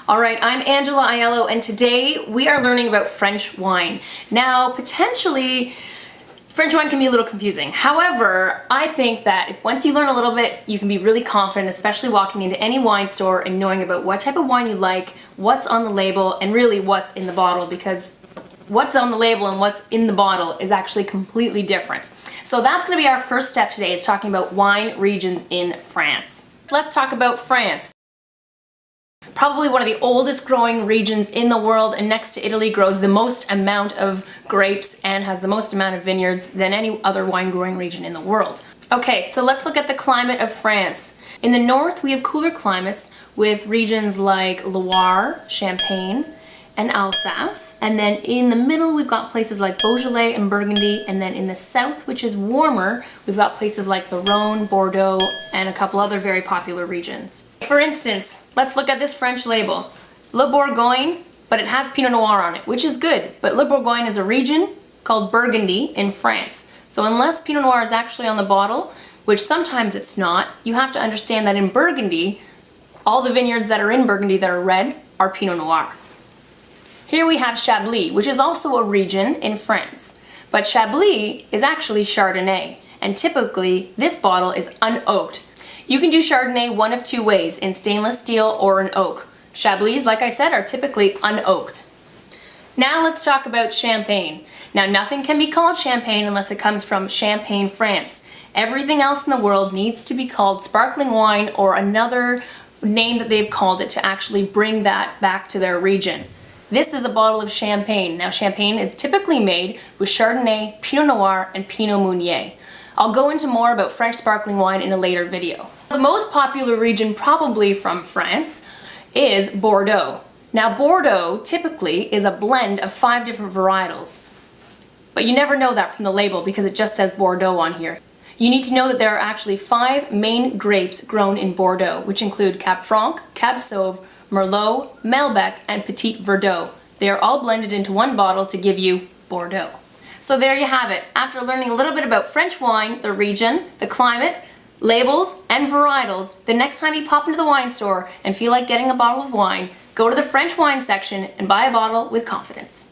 Alright, I'm Angela Aiello, and today we are learning about French wine. Now, potentially, French wine can be a little confusing. However, I think that if once you learn a little bit, you can be really confident, especially walking into any wine store and knowing about what type of wine you like, what's on the label, and really what's in the bottle, because what's on the label and what's in the bottle is actually completely different. So that's going to be our first step today, is talking about wine regions in France. Let's talk about France. Probably one of the oldest growing regions in the world, and next to Italy grows the most amount of grapes and has the most amount of vineyards than any other wine growing region in the world. Okay, so let's look at the climate of France. In the north we have cooler climates with regions like Loire, Champagne, and Alsace, and then in the middle we've got places like Beaujolais and Burgundy, and then in the south, which is warmer, we've got places like the Rhone, Bordeaux, and a couple other very popular regions. For instance, let's look at this French label. Le Bourgogne, but it has Pinot Noir on it, which is good, but Le Bourgogne is a region called Burgundy in France. So unless Pinot Noir is actually on the bottle, which sometimes it's not, you have to understand that in Burgundy, all the vineyards that are in Burgundy that are red are Pinot Noir. Here we have Chablis, which is also a region in France. But Chablis is actually Chardonnay, and typically this bottle is unoaked. You can do Chardonnay one of two ways, in stainless steel or in oak. Chablis, like I said, are typically unoaked. Now let's talk about Champagne. Now nothing can be called Champagne unless it comes from Champagne, France. Everything else in the world needs to be called sparkling wine or another name that they've called it to actually bring that back to their region. This is a bottle of Champagne. Now Champagne is typically made with Chardonnay, Pinot Noir, and Pinot Meunier. I'll go into more about French sparkling wine in a later video. The most popular region probably from France is Bordeaux. Now Bordeaux typically is a blend of 5 different varietals, but you never know that from the label because it just says Bordeaux on here. You need to know that there are actually 5 main grapes grown in Bordeaux, which include Cab Franc, Cab Sauv, Merlot, Malbec, and Petit Verdot. They are all blended into one bottle to give you Bordeaux. So there you have it. After learning a little bit about French wine, the region, the climate, labels, and varietals, the next time you pop into the wine store and feel like getting a bottle of wine, go to the French wine section and buy a bottle with confidence.